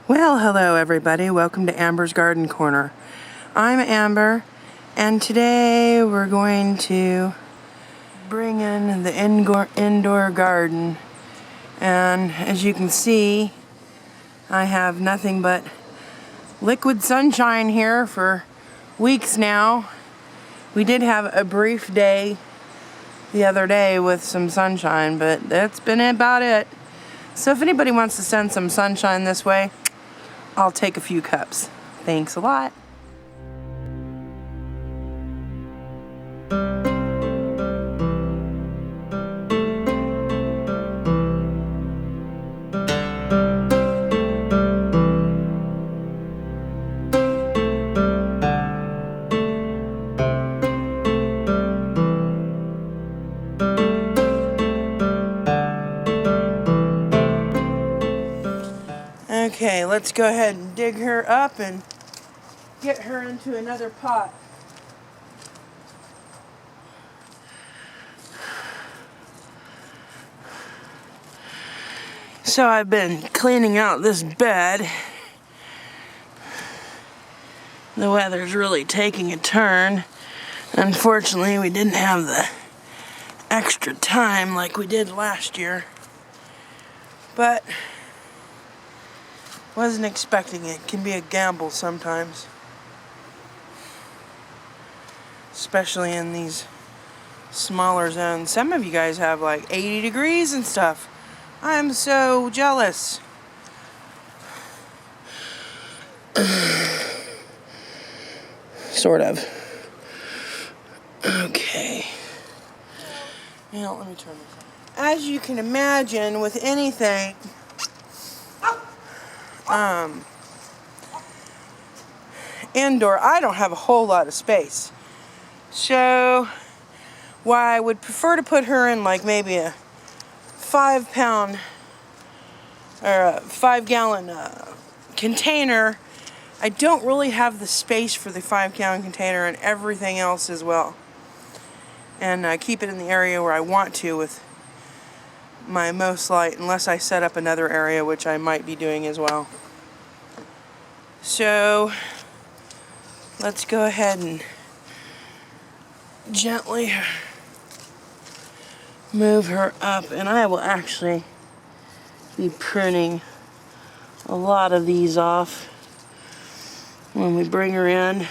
Well, hello everybody. Welcome to Amber's Garden Corner. I'm Amber, and today we're going to bring in the indoor garden. And as you can see, I have nothing but liquid sunshine here for weeks now. We did have a brief day the other day with some sunshine, but that's been about it. So if anybody wants to send some sunshine this way, I'll take a few cups. Thanks a lot. Okay, let's go ahead and dig her up and get her into another pot. So I've been cleaning out this bed. The weather's really taking a turn. Unfortunately, we didn't have the extra time like we did last year. But wasn't expecting it. Can be a gamble sometimes. Especially in these smaller zones. Some of you guys have like 80 degrees and stuff. I'm so jealous. Sort of. Okay. Now, let me turn this on. As you can imagine, with anything, indoor, I don't have a whole lot of space. So, why I would prefer to put her in like maybe a 5-pound or a 5-gallon container. I don't really have the space for the 5-gallon container and everything else as well. And keep it in the area where I want to with my most light, unless I set up another area, which I might be doing as well. So, let's go ahead and gently move her up, and I will actually be pruning a lot of these off when we bring her in.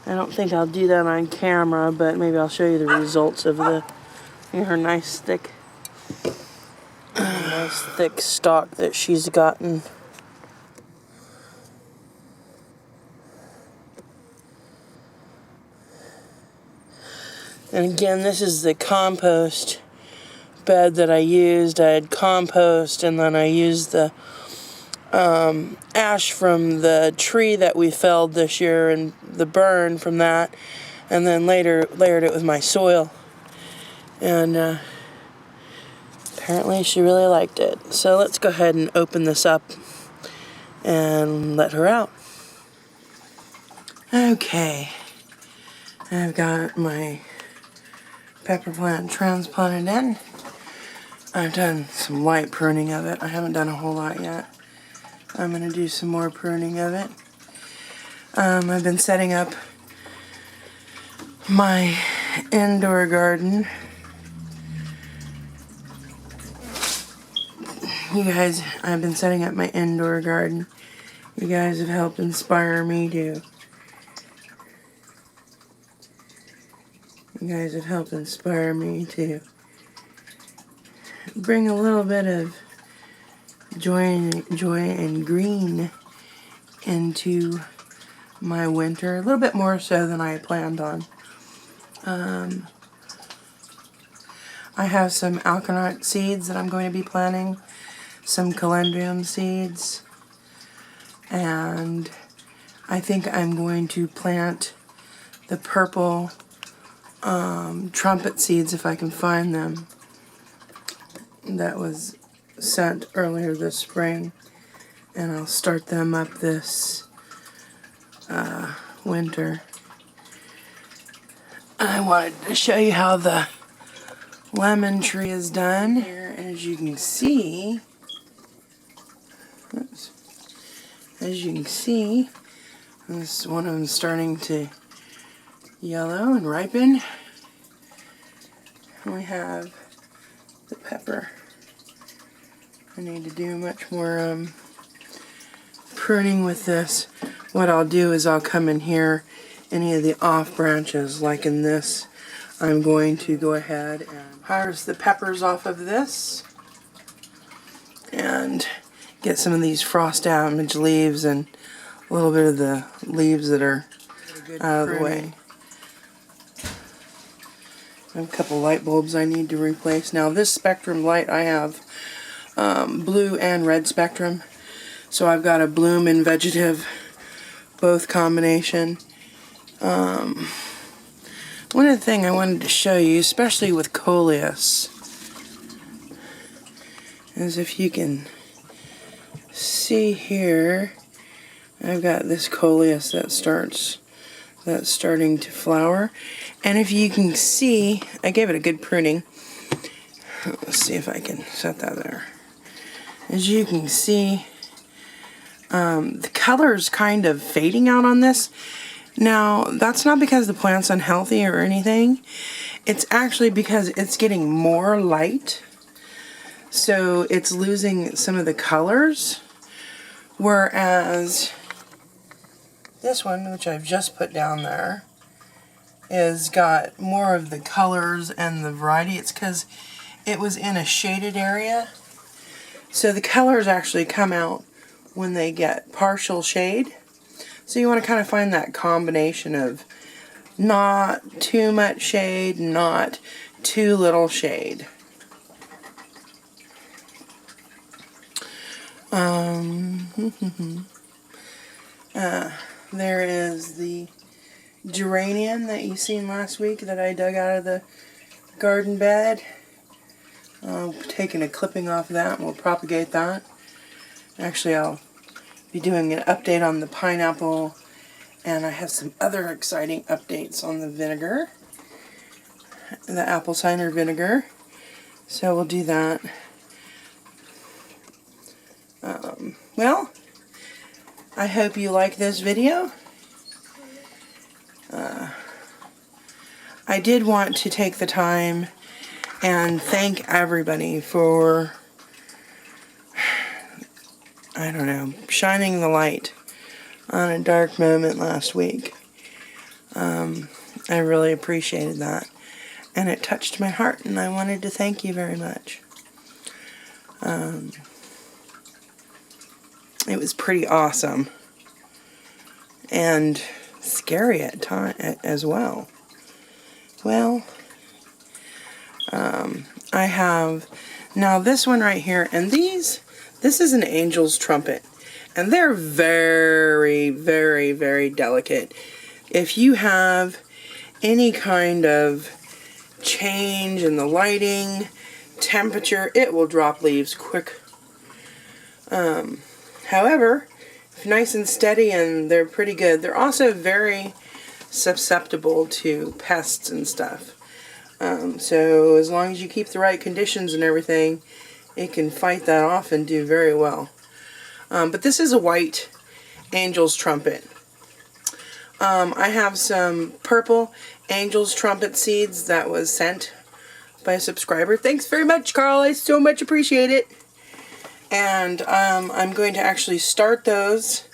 I don't think I'll do that on camera, but maybe I'll show you the results of her nice thick stalk that she's gotten. And again, this is the compost bed that I used. I had compost, and then I used the ash from the tree that we felled this year and the burn from that, and then later layered it with my soil. And apparently she really liked it. So let's go ahead and open this up and let her out. Okay, I've got my pepper plant transplanted in. I've done some light pruning of it. I haven't done a whole lot yet. I'm going to do some more pruning of it. I've been setting up my indoor garden. You guys, I've been setting up my indoor garden. You guys have helped inspire me to. You guys have helped inspire me to bring a little bit of joy and green into my winter. A little bit more so than I planned on. I have some alkanut seeds that I'm going to be planting. Some calendrium seeds. And I think I'm going to plant the purple trumpet seeds if I can find them. That was sent earlier this spring, and I'll start them up this winter. I wanted to show you how the lemon tree is done here, and as you can see, As you can see, this one of them starting to yellow and ripen. And we have the pepper. I need to do much more pruning with this. What I'll do is I'll come in here, any of the off branches, like in this, I'm going to go ahead and harvest the peppers off of this and get some of these frost damaged leaves and a little bit of the leaves that are out of the way. I have a couple light bulbs I need to replace. Now this spectrum light I have blue and red spectrum. So I've got a bloom and vegetative, both combination. One other thing I wanted to show you, especially with coleus, is if you can see here, I've got this coleus that's starting to flower. And if you can see, I gave it a good pruning. Let's see if I can set that there. As you can see, the color's kind of fading out on this. Now, that's not because the plant's unhealthy or anything. It's actually because it's getting more light. So it's losing some of the colors. Whereas this one, which I've just put down there, is got more of the colors and the variety. It's because it was in a shaded area. So the colors actually come out when they get partial shade. So you want to kind of find that combination of not too much shade, not too little shade. There is the geranium that you seen last week that I dug out of the garden bed. Taking a clipping off of that and we'll propagate that. Actually, I'll be doing an update on the pineapple, and I have some other exciting updates on the vinegar, the apple cider vinegar. So we'll do that. Well, I hope you like this video. I did want to take the time and thank everybody for, I don't know, shining the light on a dark moment last week. I really appreciated that, and it touched my heart, and I wanted to thank you very much. It was pretty awesome and scary at times as well. Well, I have now this one right here, and this is an angel's trumpet, and they're very, very, very delicate. If you have any kind of change in the lighting, temperature, it will drop leaves quick. However, if nice and steady, and they're pretty good. They're also very susceptible to pests and stuff. So as long as you keep the right conditions and everything, it can fight that off and do very well. But this is a white angel's trumpet. I have some purple angel's trumpet seeds that was sent by a subscriber. Thanks very much, Carl. I so much appreciate it. And I'm going to actually start those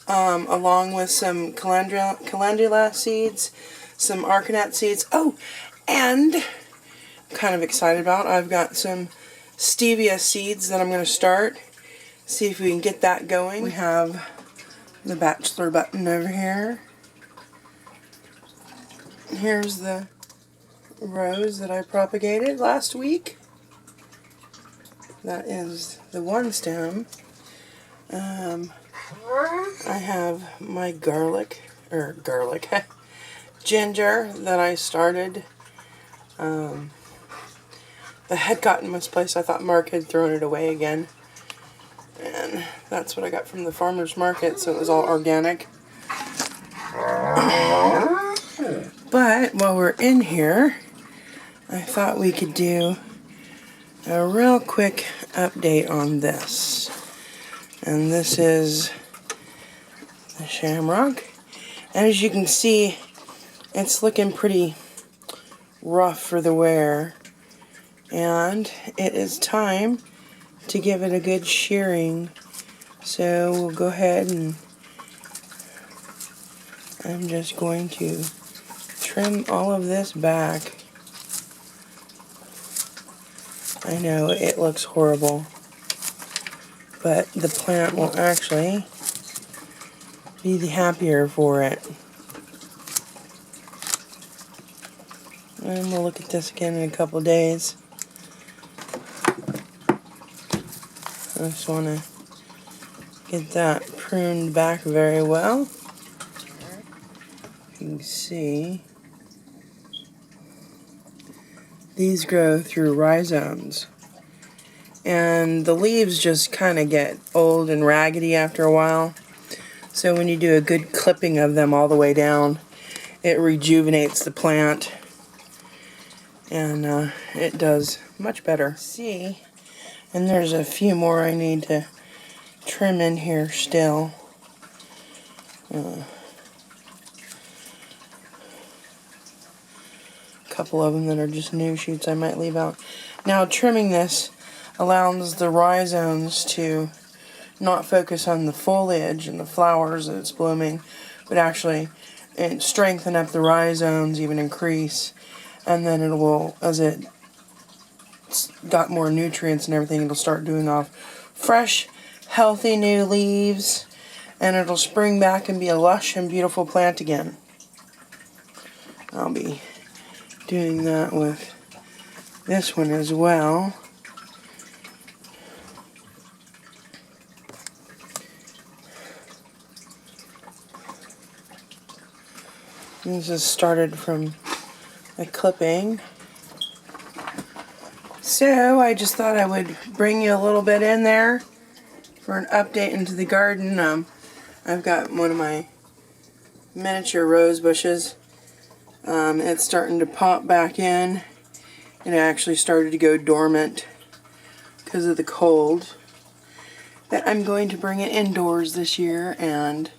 along with some calendula seeds, some arcanet seeds. Oh, and I'm kind of excited about, I've got some stevia seeds that I'm going to start. See if we can get that going. We have the bachelor button over here. Here's the rose that I propagated last week. That is the one stem. I have my ginger that I started. That had gotten misplaced. I thought Mark had thrown it away again. And that's what I got from the farmer's market, so it was all organic. But while we're in here, I thought we could do a real quick update on this. And this is the shamrock. And as you can see, it's looking pretty rough for the wear. And it is time to give it a good shearing. So we'll go ahead and I'm just going to trim all of this back. I know it looks horrible, but the plant will actually be the happier for it. And we'll look at this again in a couple days. I just want to get that pruned back very well. You can see these grow through rhizomes, and the leaves just kind of get old and raggedy after a while. So when you do a good clipping of them all the way down, it rejuvenates the plant, and it does much better. See, and there's a few more I need to trim in here still. Couple of them that are just new shoots I might leave out. Now trimming this allows the rhizomes to not focus on the foliage and the flowers that it's blooming, but actually strengthen up the rhizomes, even increase, and then it will, as it got more nutrients and everything, it'll start doing off fresh, healthy new leaves, and it'll spring back and be a lush and beautiful plant again. I'll be doing that with this one as well. This is started from a clipping. So I just thought I would bring you a little bit in there for an update into the garden. I've got one of my miniature rose bushes. It's starting to pop back in. It actually started to go dormant because of the cold. But I'm going to bring it indoors this year and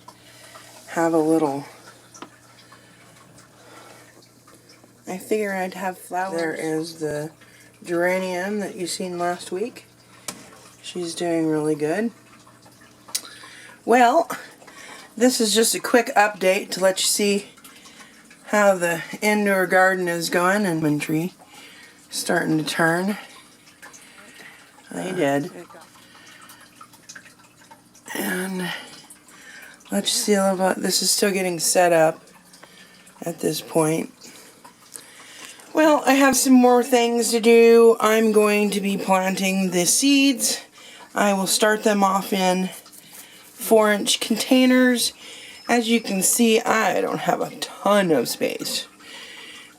have a little. I figure I'd have flowers. There is the geranium that you seen last week. She's doing really good. Well, this is just a quick update to let you see how the indoor garden is going, and lemon tree starting to turn. They did. And let you see a little bit. This is still getting set up at this point. Well, I have some more things to do. I'm going to be planting the seeds. I will start them off in 4-inch containers. As you can see, I don't have a ton of space.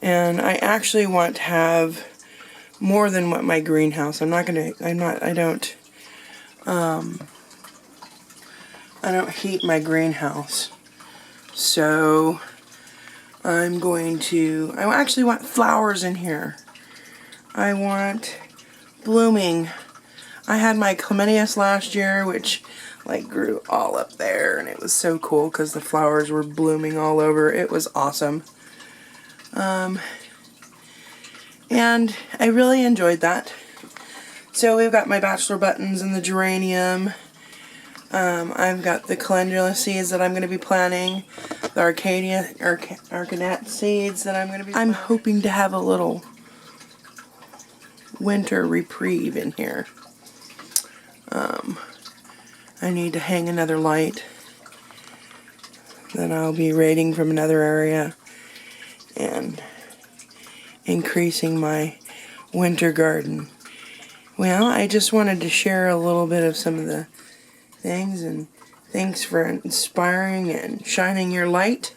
And I actually want to have more than what my greenhouse. I don't heat my greenhouse. So I actually want flowers in here. I want blooming. I had my clematis last year, which grew all up there, and it was so cool because the flowers were blooming all over. It was awesome. And I really enjoyed that. So we've got my bachelor buttons and the geranium. I've got the calendula seeds that I'm going to be planting, the Arcanet seeds that I'm going to be planting. I'm hoping to have a little winter reprieve in here. I need to hang another light that I'll be raiding from another area and increasing my winter garden. Well, I just wanted to share a little bit of some of the things, and thanks for inspiring and shining your light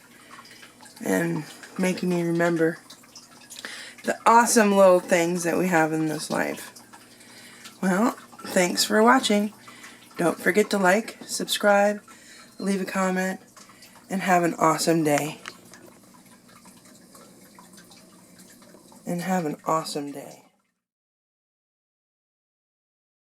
and making me remember the awesome little things that we have in this life. Well, thanks for watching. Don't forget to like, subscribe, leave a comment, and have an awesome day.